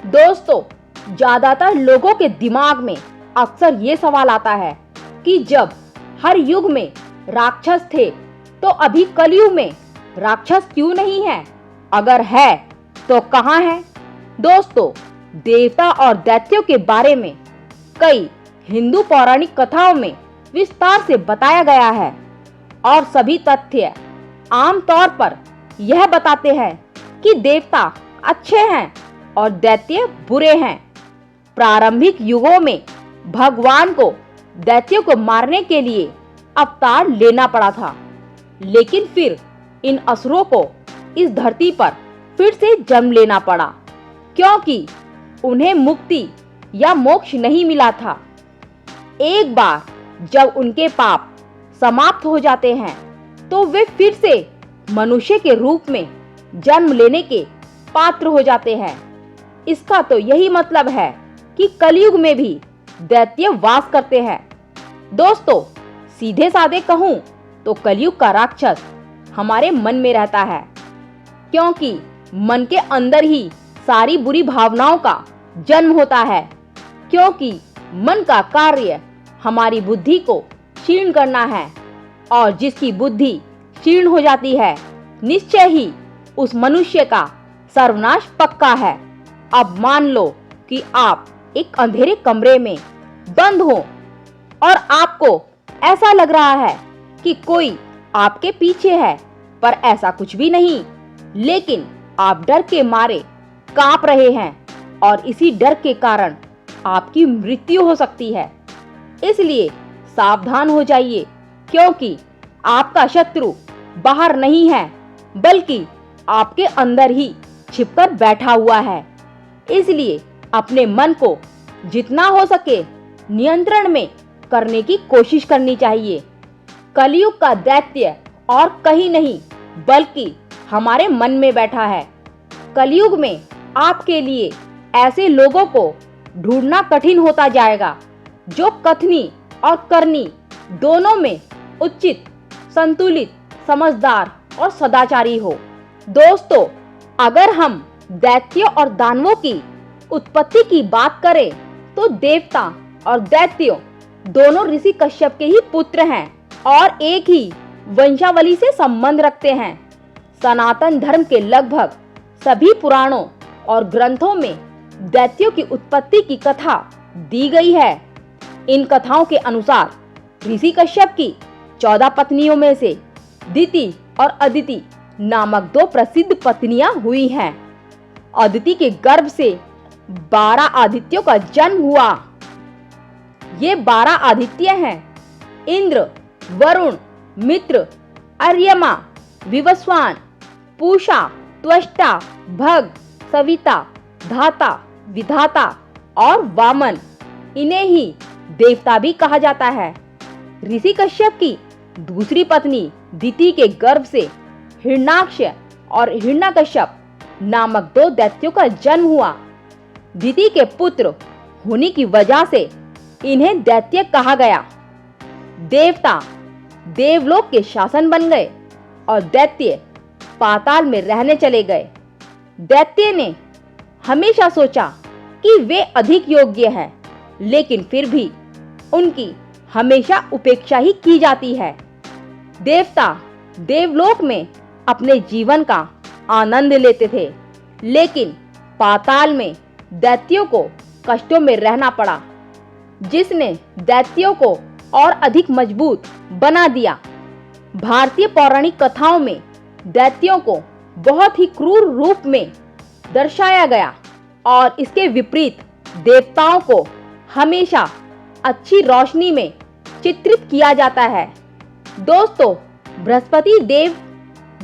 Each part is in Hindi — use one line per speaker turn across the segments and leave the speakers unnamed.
दोस्तों, ज्यादातर लोगों के दिमाग में अक्सर ये सवाल आता है कि जब हर युग में राक्षस थे तो अभी कलयुग में राक्षस क्यों नहीं है? अगर है तो कहाँ है? दोस्तों, देवता और दैत्यों के बारे में कई हिंदू पौराणिक कथाओं में विस्तार से बताया गया है और सभी तथ्य आमतौर पर यह बताते हैं कि देवता अच्छे हैं और दैत्य बुरे हैं। प्रारंभिक युगों में भगवान को दैत्यों को मारने के लिए अवतार लेना पड़ा था, लेकिन फिर इन असुरों को इस धरती पर फिर से जन्म लेना पड़ा क्योंकि उन्हें मुक्ति या मोक्ष नहीं मिला था। एक बार जब उनके पाप समाप्त हो जाते हैं तो वे फिर से मनुष्य के रूप में जन्म लेने के पात्र हो जाते हैं। इसका तो यही मतलब है कि कलयुग में भी दैत्य वास करते हैं। दोस्तों, सीधे साधे कहूं तो कलयुग का राक्षस हमारे मन में रहता है, क्योंकि मन के अंदर ही सारी बुरी भावनाओं का जन्म होता है। क्योंकि मन का कार्य हमारी बुद्धि को क्षीण करना है और जिसकी बुद्धि क्षीण हो जाती है, निश्चय ही उस मनुष्य का सर्वनाश पक्का है। अब मान लो कि आप एक अंधेरे कमरे में बंद हो और आपको ऐसा लग रहा है कि कोई आपके पीछे है, पर ऐसा कुछ भी नहीं, लेकिन आप डर के मारे कांप रहे हैं और इसी डर के कारण आपकी मृत्यु हो सकती है। इसलिए सावधान हो जाइए, क्योंकि आपका शत्रु बाहर नहीं है बल्कि आपके अंदर ही छिपकर बैठा हुआ है। इसलिए अपने मन को जितना हो सके नियंत्रण में करने की कोशिश करनी चाहिए। कलयुग का दैत्य और कहीं नहीं बल्कि हमारे मन में बैठा है। कलयुग में आपके लिए ऐसे लोगों को ढूंढना कठिन होता जाएगा जो कथनी और करनी दोनों में उचित, संतुलित, समझदार और सदाचारी हो। दोस्तों, अगर हम दैत्यों और दानवों की उत्पत्ति की बात करें तो देवता और दैत्यों दोनों ऋषि कश्यप के ही पुत्र हैं और एक ही वंशावली से संबंध रखते हैं। सनातन धर्म के लगभग सभी पुराणों और ग्रंथों में दैत्यों की उत्पत्ति की कथा दी गई है। इन कथाओं के अनुसार ऋषि कश्यप की 14 पत्नियों में से दिति और अदिति नामक 2 प्रसिद्ध पत्नियां हुई हैं। अदिति के गर्भ से 12 आदित्यों का जन्म हुआ। ये 12 आदित्य हैं: इंद्र, वरुण, मित्र, अर्यमा, विवस्वान, पूषा, त्वष्टा, भग, सविता, धाता, विधाता और वामन। इन्हें ही देवता भी कहा जाता है। ऋषि कश्यप की दूसरी पत्नी दिति के गर्भ से हिरण्याक्ष और हिरण्यकश्यप नामक 2 दैत्यों का जन्म हुआ। दिति के पुत्र होने की वजह से इन्हें दैत्य कहा गया। देवता देवलोक के शासन बन गए और दैत्य पाताल में रहने चले गए। दैत्य ने हमेशा सोचा कि वे अधिक योग्य हैं, लेकिन फिर भी उनकी हमेशा उपेक्षा ही की जाती है। देवता देवलोक में अपने जीवन का आनंद लेते थे, लेकिन पाताल में दैत्यों को कष्टों में रहना पड़ा, जिसने दैत्यों को और अधिक मजबूत बना दिया। भारतीय पौराणिक कथाओं में दैत्यों को बहुत ही क्रूर रूप में दर्शाया गया और इसके विपरीत देवताओं को हमेशा अच्छी रोशनी में चित्रित किया जाता है। दोस्तों, बृहस्पति देव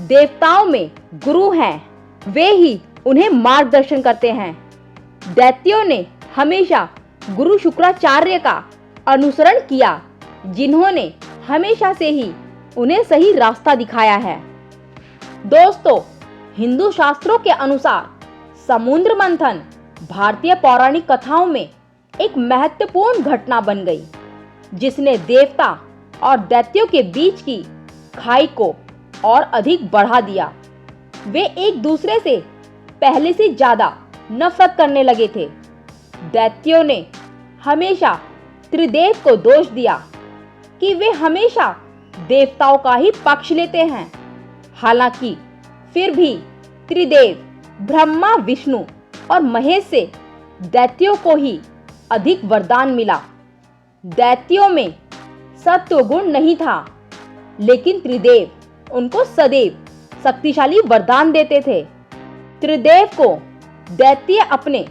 देवताओं में गुरु हैं, वे ही उन्हें मार्गदर्शन करते हैं। दैत्यों ने हमेशा गुरु शुक्राचार्य का अनुसरण किया, जिन्होंने हमेशा से ही उन्हें सही रास्ता दिखाया है। दोस्तों, हिंदू शास्त्रों के अनुसार समुद्र मंथन भारतीय पौराणिक कथाओं में एक महत्वपूर्ण घटना बन गई, जिसने देवता और दैत्यों के बीच की खाई को और अधिक बढ़ा दिया। वे एक दूसरे से पहले से ज्यादा नफरत करने लगे थे। दैत्यों ने हमेशा त्रिदेव को दोष दिया कि वे हमेशा देवताओं का ही पक्ष लेते हैं। हालांकि फिर भी त्रिदेव ब्रह्मा, विष्णु और महेश से दैत्यों को ही अधिक वरदान मिला। दैत्यों में सत्व गुण नहीं था, लेकिन त्रिदेव उनको सदैव शक्तिशाली वरदान देते थे। त्रिदेव को दैत्य अपने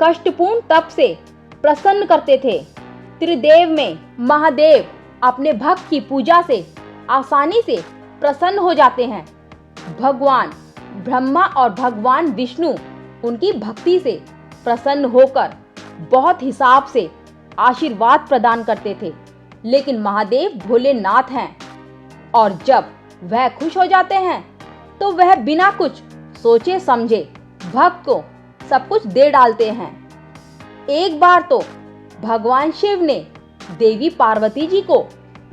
कष्टपूर्ण तप से प्रसन्न करते थे। त्रिदेव में महादेव अपने भक्त की पूजा से आसानी से प्रसन्न हो जाते हैं। भगवान ब्रह्मा और भगवान विष्णु उनकी भक्ति से प्रसन्न होकर बहुत हिसाब से आशीर्वाद प्रदान करते थे। लेकिन महादेव भोलेनाथ हैं और जब वह खुश हो जाते हैं तो वह बिना कुछ सोचे समझे भक्त को सब कुछ दे डालते हैं। एक बार तो भगवान शिव ने देवी पार्वती जी को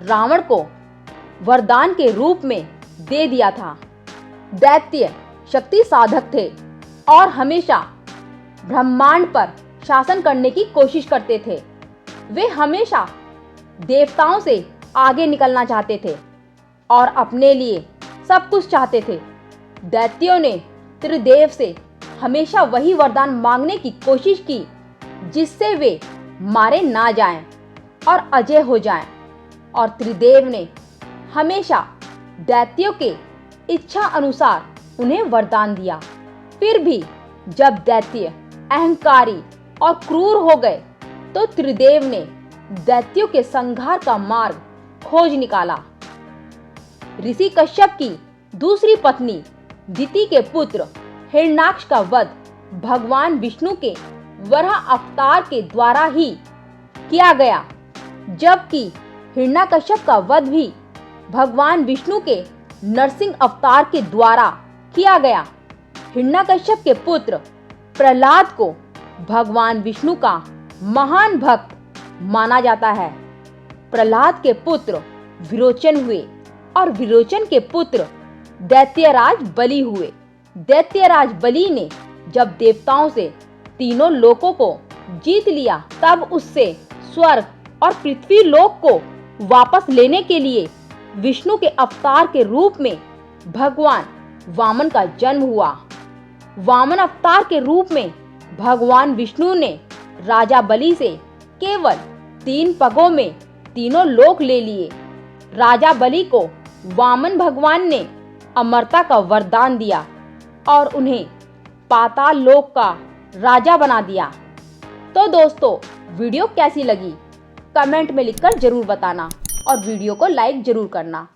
रावण को वरदान के रूप में दे दिया था। दैत्य शक्ति साधक थे और हमेशा ब्रह्मांड पर शासन करने की कोशिश करते थे। वे हमेशा देवताओं से आगे निकलना चाहते थे और अपने लिए सब कुछ चाहते थे। दैत्यों ने त्रिदेव से हमेशा वही वरदान मांगने की कोशिश की जिससे वे मारे ना जाएं और अजय हो जाएं, और त्रिदेव ने हमेशा दैत्यों के इच्छा अनुसार उन्हें वरदान दिया। फिर भी जब दैत्य अहंकारी और क्रूर हो गए तो त्रिदेव ने दैत्यों के संहार का मार्ग खोज निकाला। ऋषि कश्यप की दूसरी पत्नी दिति के पुत्र हिरण्याक्ष का वध भगवान विष्णु के वराह अवतार के द्वारा ही किया गया, जबकि हिरण्याकश्यप का वध भी भगवान विष्णु के नरसिंह अवतार के द्वारा किया गया। हिरण्याकश्यप के पुत्र प्रहलाद को भगवान विष्णु का महान भक्त माना जाता है। प्रहलाद के पुत्र विरोचन हुए और विरोचन के पुत्र दैत्यराज बलि हुए। दैत्यराज बलि ने जब देवताओं से तीनों लोकों को जीत लिया तब उससे स्वर्ग और पृथ्वी लोक को वापस लेने के लिए विष्णु के अवतार के रूप में भगवान वामन का जन्म हुआ। वामन अवतार के रूप में भगवान विष्णु ने राजा बलि से केवल 3 पगों में तीनों लोक ले लिए। राजा बलि को वामन भगवान ने अमरता का वरदान दिया और उन्हें पाताल लोक का राजा बना दिया। तो दोस्तों, वीडियो कैसी लगी कमेंट में लिखकर जरूर बताना और वीडियो को लाइक जरूर करना।